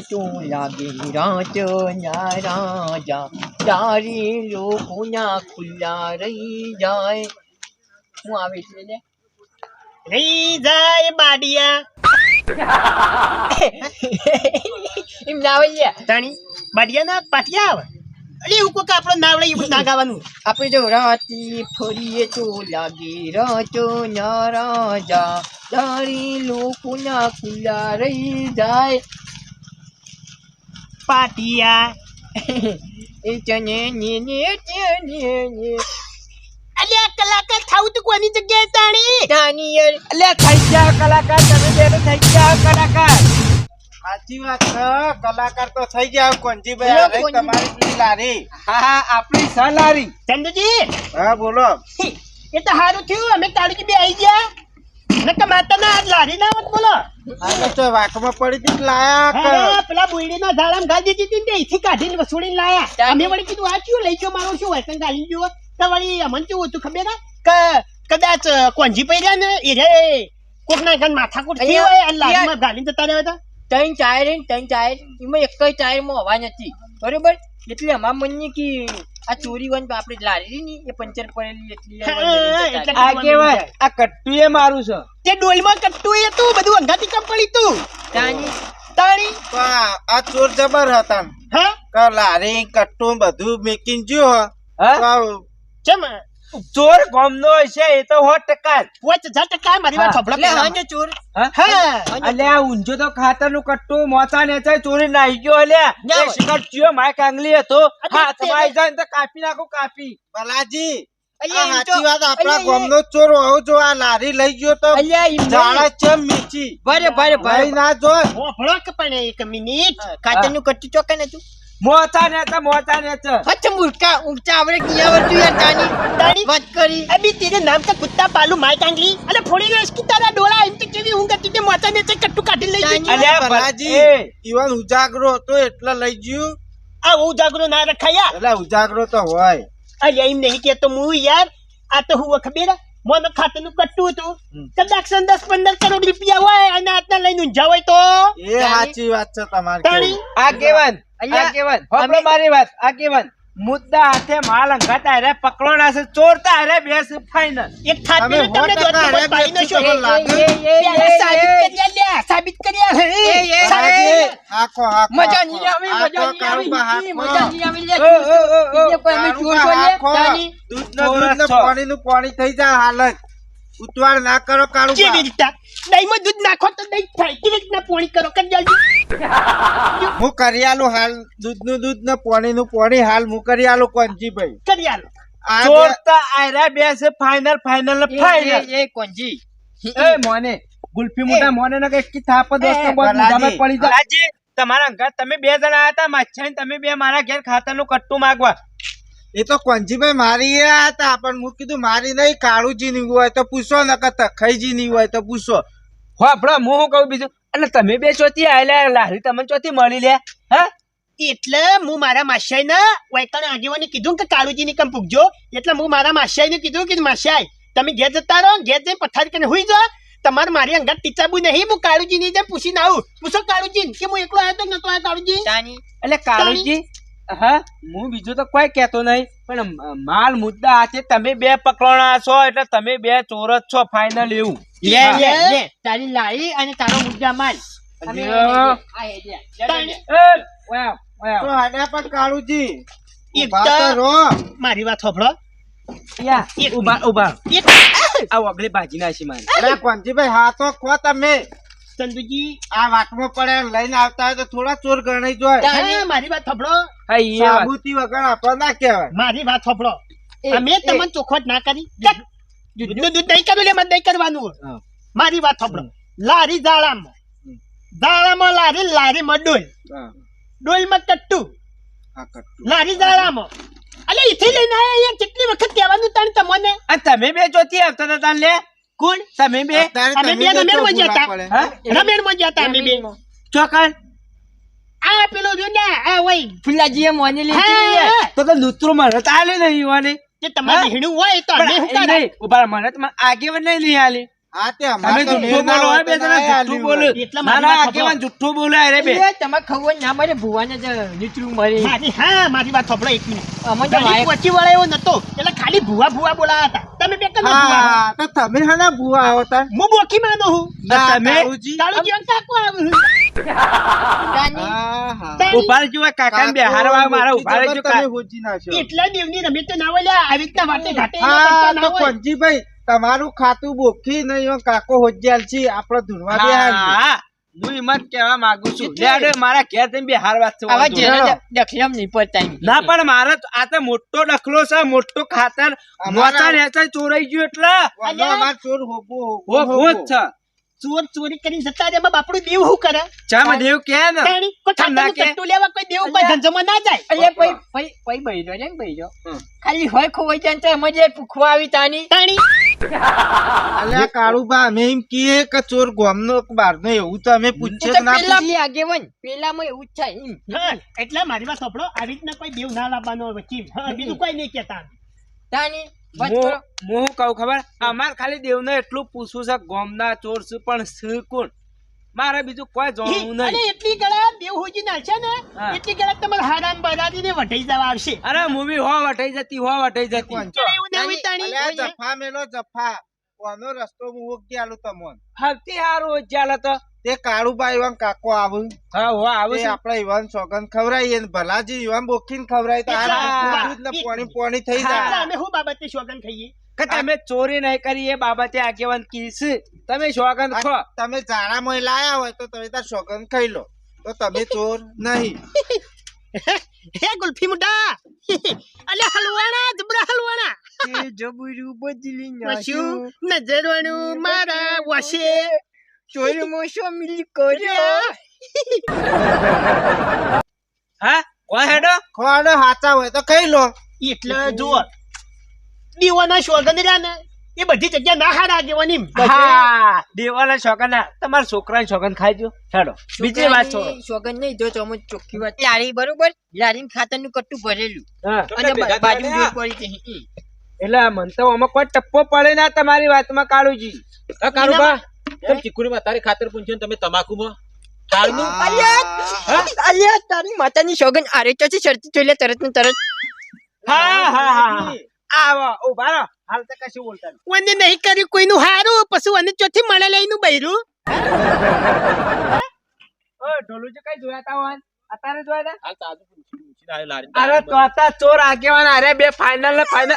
તો લાગે રાજા રાજા તારી લોકોના ખુલ્લા રહી જાય. હું આવે છે ને રહી જાય બાડિયા એમ ના આવે લ્યા. તાણી બાડિયા ના પાટિયા આવે અરે એવું કોક આપણો નાવડે એવું ના ગાવાનું. આપણે જો રાતી ફરીએ તો લાગે રાજો ના રાજા તારી લોકોના ખુલ્લા રહી જાય. પાટિયા એ ચને ને અલ્યા કલાકાર થાવું તો કોની જગ્યાએ તાણી તાની યાર અલ્યા થઈ ગયા કલાકાર, તમે બેનો થઈ ગયા કલાકાર. સાચી વાત છે, કલાકાર તો થઈ ગયા કોંજીભાઈ. આ રહી તમારી પેલી લારી. હા હા, આપણી સલારી. ચંદુજી હા બોલો. એ તો સારું થયું અમે કાળુજી બે આવી ગયા નકર માતા ના લારી ના મત બોલો. આ તો વાકમાં પડી હતી લાયા હા, પેલા બુઈડી ના ઝાડામાં ગાડી દીધી ને એથી કાઢીને વસૂડીને લાયા. અમે વળી કીધું આ ચિયો લઈ ગયો મારો શું હોય ગાડી ગયો તો વળી અમને કેવું હતું ખબર કે કદાચ કોંજી પડ્યા ને એ રે કોક ના ઘર માથાકૂટ થઈ હોય અને લારીમાં ગાડીને જતા રહ્યા હતા. ત્રણ ટાયર એમાં એક જ ટાયરમાં હવા નથી બરોબર એટલે અમારા મનની કે આ ચોરી વન આપણે લારી ની એ પંચર પડેલી એટલી આ કેવાય આ કટ્ટુ એ મારું છે. તે ડોલમાં કટ્ટુ એ તું બધું અંગાતી કમ પડી તું તાની તાણી તો આ ચોર જબર હતા હા કે લારી કટ્ટુ બધું મેકિંગ જો હા? ચમ ચોર ગોમનો છે એ તો 100% જ. 5000% મારી વાત સાંભળો એટલે પેલા. હાજે ચોર હા અલ્યા ઊંઝો તો ખાતર નું કટ્ટુ મોચા નેચા ચોરી નાહી ગયો. અલ્યા ના એ શિકાર ચિયો માય કાંગલી હતો. હાથમાં આવી જાય ને તો કાપી નાખું કાપી. બાલાજી અલ્યા એમ તો- સાચી વાત આપણા અલ્યા ગામનો ચોર હોવો જો આ લારી લઈ ગયો તો અલ્યા એમ જાડા ચમ મીચી ભાઈ ભાઈ ના જો ભણો કે પણ એક મિનિટ ખાતરનું કટ્ટુ ચોકન હતું. મોચા નેચા અચ્છા મૂર્ખા ઊંચા આવડે કિયા વળતું યાર તાની વાત કરી अभी तेरे नाम का कुत्ता पालू माय टांगली अरे फोड़ी गए इसकी तरह डोला इनकी केवी हूं कि तुझे माता ने कट्टू काटी ले गई અલ્યા બાલાજી એ ઈવન ઉજાગરો હતો એટલે લઈ ગયું. आ वो जागरो ना रखा यार એટલે ઉજાગરો તો હોય. अरे इन नहीं किया तो मुंह यार आ तो हुआ खबेरा मोनो खाते नु कट्टू तो कदाच 10-15 करोड़ रुपया હોય અને આટલા લઈને ઊંઝા હોય તો એ સાચી વાત છે તમારી. તાણી આગેવાન અલ્યા, હોબળો મારી વાત. આગેવાન મુદ્દા હાથે માલ અંગાતા રે પકડોના છે ચોરતા રે બેસ ફાઈનલ. એક ખાતે તમે તમને 100% દોઢ અરે પાઈ નો શો બે લાગે. સાબિત કર્યા બાલાજી, હાકો હાકો મજા નહીં આવી હાકો, મજા નહીં કાળુબા, આવી હાકો. મજા નહીં આવી લે ઓ, ઓ, ઓ, ઓ. બીજે કોઈ અમે ચોર છો લે હાકો. તાની દૂધને પાણીનું પાણી થઈ જાય હાલત. ઉતવાળ ના કરો કાળુબા. કેવી રીતે દહીંમાં દૂધ નાખો તો દહીં થાય કેવી રીતના પોણી કરો કરી જલ્દી હું કરી આલું હાલ દૂધનું દૂધ ને પાણીનું પાણી હાલ હું કરી આલું કોંજીભાઈ. કરી આલો આ બે- ચોરતા આયરા બેસ ફાઈનલ ફાઈનલ. એ કોંજી એ મોને ગુલ્ફી મોટા મોને ના કે થાપ દોસ્તો બસ બાલાજી. મુજામાં પડી જાય. બાલાજી, તમારા ઘર તમે બે જણા આયા હતા માછાઈ તમે બે મારા ઘેર ખાતરનું કટ્ટુ માંગવા. એ તો કોંજીભાઈ મારી હતા પણ હું કીધું મારી નહીં કાળુજી ની હોય તો પૂછો ન કે તખાઈજી ની હોય તો પૂછો. હોભળો હું શું કહું બીજું એટલે તમે બે ચોથી આયલા લારી તમને ચોથી મળી લે. હા એટલે હું મારા માસાઈ ને વૈકણ આગેવાને કીધું કે કાળુજી ની કમ પૂગજો એટલે હું મારા માસાઈ ને કીધું કે માસાઈ તમે ઘેર જતા રહો ઘેર જઈને પથારી કરીને હુઈ જાઓ તમારે મારી અંગત ટીચાબુ નહીં હું કાળુજી ની જેમ પૂછીને આવું પૂછો કાળુજી કે હું એકલો આવ્યો તો નતો આવ્યો કાળુજી તાની એટલે કાળુજી હા હું બીજું તો કોઈ કહેતો નહીં પણ માલ મુદ્દા હાથે તમે બે પકડોણા છો એટલે તમે બે ચોર જ છો ફાઈનલ એવું. લે હા. લે લે તારી લારી અને તારો મુદ્દા માલ અમે અલ્યા. આ હેડ્યા એ, વાવ, વાવ. તો હાડ્યા પણ કાળુજી એક ઊભા તો તો- રહો. મારી વાત સાંભળો યા, ઉભા ઉભા એક આ વગડી ભાજી નાખી મારી. અરે કોંજીભાઈ હા તો કહો તમે ચંદુજી આ વાતમાં પડે લઈને આવતા હોય તો થોડા ચોર ગણાઈ જોય. હા, મારી વાત સાંભળો હા ઈ વાત. સાબુતી વગર આપણે ના કહેવાય. મારી વાત સાંભળો એ, અમે એ. તમને ચોખવટ ના કરી દૂધનું દૂધ નહીં કર્યું લે મને નહીં કરવાનું હોય. હા. મારી વાત સાંભળો લારી જાળામાં લારી લારીમાં ડોલ હા, ડોલમાં કટ્ટુ હા, કટ્ટુ. લારી જાળામાં અલે ઈથી લઈને આયા યાર કેટલી વખત કહેવાનું તને તમને અને તમે બે ચોથી આવતા હતા તાન લે. કોણ તમે બે અત્યારે અમે તમે બે તો રમેણમાં ચોખ્ખું જતા. ના પડે. હા રમેણમાં ગયા તા અમે બે ચોકન આ પેલો જો ને આ વઈ ફુલાજીએ મોને લીધી ને યાર હા, તો નુતરું મને તો આલે નહીં વાલે. જે તમારે હા? હેણું હોય તો અમે પણ શું એ કરે નહીં ઉભા રહો, મને તો આગેવાન નહીં લઈ આલે. આ તે અમારે તમે તો જુઠ્ઠું મેળ ના બોલો હોય હે, બે તો જણા ના જુઠ્ઠું આલ્યું બોલો. હોય. એટલા ના મારી ના વાત આગેવાન જુઠ્ઠું બોલે અરે બે એટલે તમારે ખબર ના મળે ભુવાને જ નીચલું મળે મારી વાત સાંભળો એક મિનિટ અમને તો ઘણી પહોંચી વળે એવો નતો એટલે ખાલી ભૂવા ભૂવા બોલાયા હતા તમે બે કના ભૂવા હા તો તમે હે ભૂવા આવો તાર હું બોકી માનો હું ના તમે? કાળુજી. કાળુજી અંક કાકો આવું હા, હા. ઉભા રહેજો, આ કાકાને બેહારવા મારા ઉભા રહેજો, તમે હોજી નાખ્યો. એટલા દેવની રમે તો ના હોય આવી રીતના વાટે ઘાટે એના હા પૈસા તો ના હોય કોંજીભાઈ તમારું ખાતું બોખી નહીં હો, કાકો હોજ્યાલ છે આપડે ધૂનવા બેહાડીએ. હા, હું એમ જ કહેવા માંગુ છું લે આડો, મારા ઘેર જઈને બેહારવા જ છે આવા વાંધો જેના નહીં. દક્ષિણમ નહીં પડતા એમ. ના પણ મારે તો આ તો મોટો ડખલો છે, મોટો ખાતર મોચા નેચા ચોરાઈ ગયું એટલે વાંધો અમાર ચોર હોબો હો જ છે. ચોર ચોરી કરીને જતા રે એમાં બાપડું દેવ શું કરે ચમ દેવ કે ને તાણી કોઈ ચમ ના ખાતાનું કે? કટ્ટું લેવા કોઈ દેવ કોઈ ધંધોમાં ના જાય એટલે પઈ બૈરો છે ને બૈરો હમ. ખાલી હોય ખોવાઈ જાય ને તો એમાં જે પૂખવા આવી તાની તાણી અલ્યા કાળુબા અમે એમ કહીએ કે ચોર ગામનો કે બહારનો એવું તો અમે તો પૂછીએ જ ના. પેલા આગેવાન પેલામાં એવું જ થાય એમ. હા, એટલે મારી વાત સાંભળો આવી રીતના કોઈ દેવ ના લાવવાનો હોય વચ્ચે. હા, બીજું કોઈ નહીં કહેતા તાની વાત હું કરો. હું કહું ખબર અમાર ખાલી દેવને એટલું પૂછવું છે ગોમના ચોર છે પણ છે કોણ, મારે બીજું કોઈ જોવાનું અને નહીં. એટલી ગળા દેવ હોજી નાખશે ને હા. એટલી ગળા તમારે હારાન બરાદીને વઢાઈ જવા આવશે અરે મૂવી હો વટાઈ જતી એટલે એવું ના હોય તાણી. અલ્યા જફા મેલો જફા કોનો રસ્તો હું ઓળખી આલું તમોન. હલતી હારું ચાલે તો તે કાળુબા એવા કાકો આવું હા હો આવું તે છે. આપડે યુવાન સોગન ખવડાવીએ ને ભલાજી યુવાન બોખીને ખવડાવી તો એટલા આ હા. દૂધ ને પોણી પોણી થઈ એટલે જાય. અમે શું બાબતે શોગન ખાઈએ કે તમે ચોરી નહીં કરી એ બાબતે આગેવાન કીધું છે. તમે સોગંદ ખો. તમે જાણામાં લાયા હોય તો તમે તાર સોગન ખાઈ લો તો તમે ચોર નહીં. હે ગુલ્ફી મુડા અલ્યા હલવાણા જબડા હલવાણા એ જબરું બદલી વસ્યું નજરવાનું મારા વસે ચોરમાં શામિલ કર્યો હા કોણ હેડો ખોડો હાચા હોય તો ખાઈ લો. એટલે જુઓ દીવાના શોગન રહ્યા ને એ બધી જગ્યા ના હારા દેવાની હા દેવાના સોગંદ તમારા છોકરાની સોગંદ ખાઈજો હેડો બીજી વાત છોડો. સોગન નહીં જો તો અમે ચોખ્ખી વાત લારી બરોબર લારીને ખાતરનું કટ્ટું ભરેલું હા અને બાજુ દૂર પડી હતી. એટલે મન તો આમાં કોઈ ટપ્પો પડે ના તમારી વાતમાં કાળુજી. કાળુબા તમે ચીકુડીમાં તારી ખાતર પૂંછ્યો ને તમે તમાકુમાં કાળનું અલ્યા તારી માતાની સોગન આરે ચોથી શરતી જોઈ લે તરત ને તરત. હા હા હા આવો ઉભા રહો હાલ તો કશું બોલતા નહીં. કોને નહીં કર્યું કોઈનું હારું પછી અને ચોથી મળે લઈનું બૈરું ઓ ઢોલુજી કઈ જોયા તા હોય અત્યારે જોયા તા? હાલ તાજુ પૂંછીને આવ્યો લારી. અરે તો હતા ચોર આગેવાન અરે બે ફાઇનલ ને ફાઇનલ.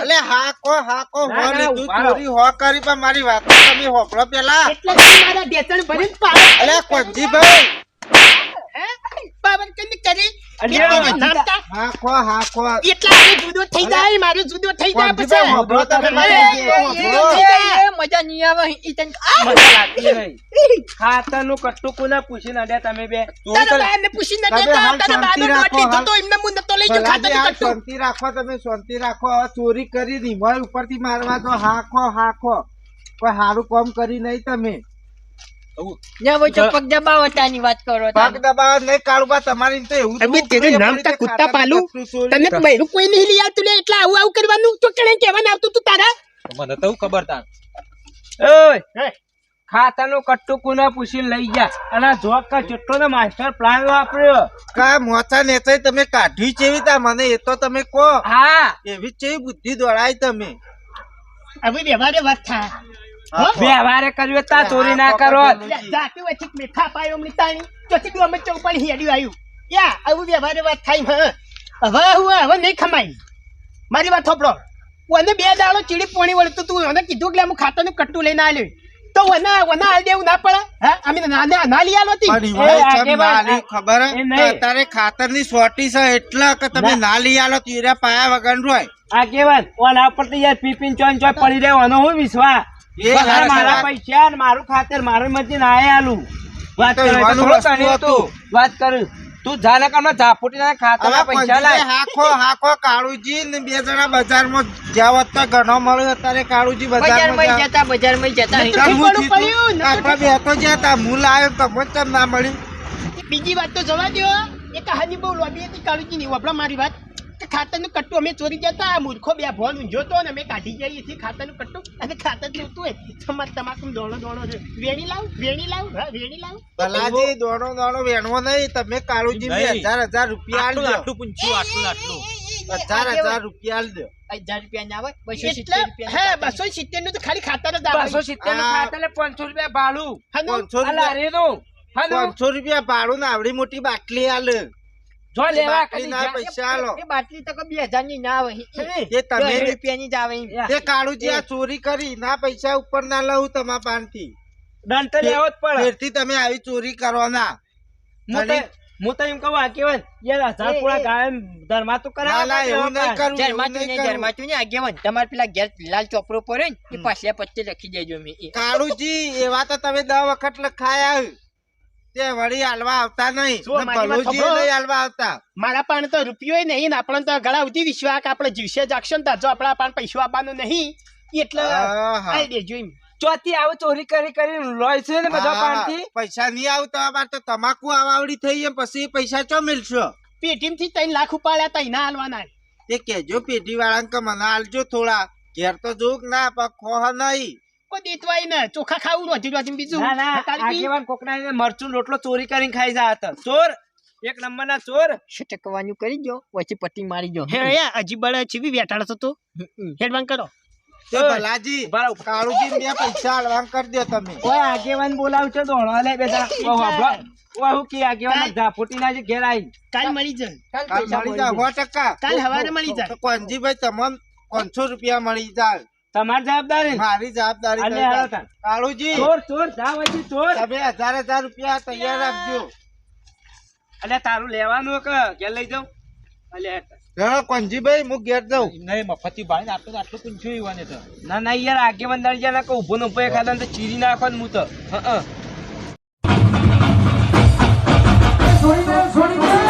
અલે હાકો હો ના, ના, લીધું ઉભા રહો. ચોરી હો કરી પણ મારી વાત તો તમે હોભળો પેલા. એટલે મારા ઢેચણ ભરીને પાડે અલે કોંજીભાઈ પાવર કને કરી અલ્યા, એટલે નામતા હાકો એટલા મારું જુદો થઈ જાય મારું જુદો થઈ જાય કોંજીભાઈ પછી હોભળો તમે એ, મારી એ, વાત એ, હોભળો. એ મજા નહીં આવે ઈ તને મજા લાગતી નહીં. ખાતરનું કટ્ટું કોને પૂછીને અડ્યા તમે બે? તારા બાને પૂછીને તમે દેતા હાલ તારા બાનો શાંતિ દોટ રાખો, લીધો હાલ. તો એમને હું નતો લઈ ગયો ભલાજી ખાતર આ કટ્ટું શાંતિ રાખો તમે શાંતિ રાખો. હવે ચોરી કરી રીમોય ઉપરથી મારવા તો હાકો કોઈ સારું કામ કરી નહીં તમે. ના હોય તો પગ દબાવો તાની વાત કરો પગ દબાવા નહીં કાળુબા તમારી તો એવું અબે થવું તેરે જોઈએ. નામ તા આપણે કુત્તા ખાતર પાલું કશું ચોરી તને તો બૈરું કોઈ નહીં લઈ આવતું લે એટલે આવું કરવાનું તો કેણે કહેવાનું આવતું તું તારા મને તો ખબર તાર ઓય હે ખાતરનું કટ્ટું કોને પૂછીને લઈ ગયા અને આ જોક કા જેટલો ને માસ્ટર પ્લાન વાપર્યો. કા મોચા નેચાઈ તમે કાઢ્યું ચેવી તા મને એ તો તમે કહો. હા એવી ચેવી બુદ્ધિ દોડાય તમે. હવે વ્યવહારે વાત થા વ્યવહારે કર્યો તા ચોરી ના કરો. જાતી વચ્ચે મેઠા પાયો હમણી તાણી ચોથી દુ અમે ચૌપાડી હેડ્યું આવ્યું યા આવું વ્યવહારે વાત થાય હા હવે નહીં ખમાઈ મારી વાત થોપડો મને 2 દાડો ચીડી પોણી વળતું તું મને કીધું કે હું ખાતરનું કટ્ટું લઈને આવ્યો તો વના હાલ દેવું ના પડે હા અમે ના લઈ આલો હતી પણ ઈવાય એ ચમ આગેવાન, ના લી ખબર હે? એ નહીં. તો અત્યારે ખાતરની સોટી છે એટલા કે તમે ના લઈ આલો તો ઈરા પાયા વગર રોય. આગેવાન ઓલા ઉપર તો યાર પીપીન ચોન ચોય પડી રહેવાનો હું વિશ્વાસ. એ બધા હારા મારા વાત. પૈસા ને મારું ખાતર મારું મજી ના આલું વાત તો કરે તો એવાનું થોડો વસ્તુ તને તું હતું. વાત કર તું જાને કામના ઝાપુટી ના ખાતર હવે ના પૈસા પંજીભાઈ લાય. હાકો કાળુજી ને 2 જણા બજારમાં જ્યાં હોત તો ઘણો મળ્યો. અત્યારે કાળુજી બજારમાં બજારમાં જતા જાવ. નહીં. નતું પડ્યું, નતું આપણે બે તો જ્યાં તા મૂળ આવ્યો તમને ચમ ના મળી. બીજી વાત તો જવા દો એ કહાની બહુ લોબી હતી કાળુજીની વાપરા મારી વાત કે ખાતરનું કટ્ટું અમે ચોરી જતા મૂર્ખો બે ભોન ઊંઝો તો ને અમે કાઢી જઈએ છીએ ખાતરનું કટ્ટું અને ખાતર જોતું હોય તમારે તમાકુ દોણો છે વેણી લાવ હા વેણી લાવ ભલાજી દોડો વેણવો નહીં તમે કાળુજી ને નહીં. 1000 રૂપિયા આટલું આલજો આટલું પૂંછ્યું આટલું 1000 રૂપિયા આલજો 1000 રૂપિયા ના આવે 270 એટલે રૂપિયા હે 270 નું તો ખાલી ખાતર જ આવે 270 નું ખાતર એટલે 500 રૂપિયા ભાડું. હનું? 500 આ રૂપિયા લારીનું. હનું? 500 રૂપિયા ભાડું ને આવડી મોટી બાટલી આલે જો લેવા બાટલી કરી ના જા. પૈસા આલો એ બાટલી તો 2000 ની ના આવે તે તમે 2000 રૂપિયાની જ આવે તે કાળુજી આ ચોરી કરી ના પૈસા ઉપર ના લઉં તમારા પાનથી દંડ તો લેવો જ પડે. ફેરથી તમે આવી ચોરી કરો ના હું તો એમ કહું આગેવાન યાર 1000 પૂરા ગાયન ધર્મા તો ના કરાવવા ના એવું નહીં પડે. કરવું એવું જરમાતું નહીં નહીં કરવું. જરમાતું નહીં આગેવાન તમારે પેલા ઘેર લાલ ચોપડો પડ્યો ને એ પાછલા પત્તે લખી દેજો મેં કાળુજી એવા તો તમે 10 વખત લખાયા તે વળી હાલવા આવતા નહીં જો ને મારી વાત ભલુજી સાંભળો. નહીં હાલવા આવતા મારા પાસે તો રૂપિયો નહીં ને આપણને તો ઘણા ઉધી વિશ્વાસ કે આપણે જીવશે જાગશે ને જો આપણા પાસે પૈસા આપવાનું નહીં એટલે આહા. આઈ દેજો એમ ચોથી આવું ચોરી કરી લોય છે ને બધા હા, પાનથી. પૈસા નહીં આવતા અમારે તો તમાકુ આવાવડી થઈ એમ પછી પૈસા ચો મિલશો પેટીમ થી 3 લાખ ઉપાડ્યા તા ના હાલવાના તે કેજો પેટી વાળા કે મને હાલજો થોડા ઘેર તો જોક ના પણ ખોહ નહીં કોઈ દેતવાય ને ચોખા ખાવું રોજી બીજું ના ના કાળી બી. આગેવાન કોકના એને મરચું રોટલો ચોરી કરીને ખાઈ જા હતા. ચોર એક નંબરના ચોર. છટકવાનું કરી દો પછી પટ્ટી મારી દો હે યા હજી બળે ચીવી બેઠાડો તો હેડવાન કરો તે ઓય, ભલાજી ઉભા રહો. કાળુજી બે પૈસા હાલવા કરી દો તમે કોઈ આગેવાન બોલાવશો દોડો લે બેટા. ઓ હાભળો. ઓ હું કે આગેવાન ઝાપોટીના જે ઘેર આઈ. કાલ મળી જાય કાલ મળી જાય 100%. કાલ હવારે મળી જાય તો કોનજીભાઈ તમને 500 રૂપિયા મળી જાય તમારી જવાબદારી. મારી જવાબદારી અલે થઈ હાલો જાય. તાન. કાળુજી ચોર જા વચ્ચે ચોર. તમે 1000 રૂપિયા તૈયાર રાખજો અલે તારું લેવાનું કે ઘેર લઈ જાઉં. અલે ચલો કોનજીભાઈ હું ઘેર જાઉં નહીં મફતી બાળી આટલું પૂંછ્યું ઈવાને તો ના ના યાર આગેવાન દાડી જા ના કે ઉભો ને ઉભો એખાદા ને તો ચીરી નાખવાનું હું તો. છોડી દે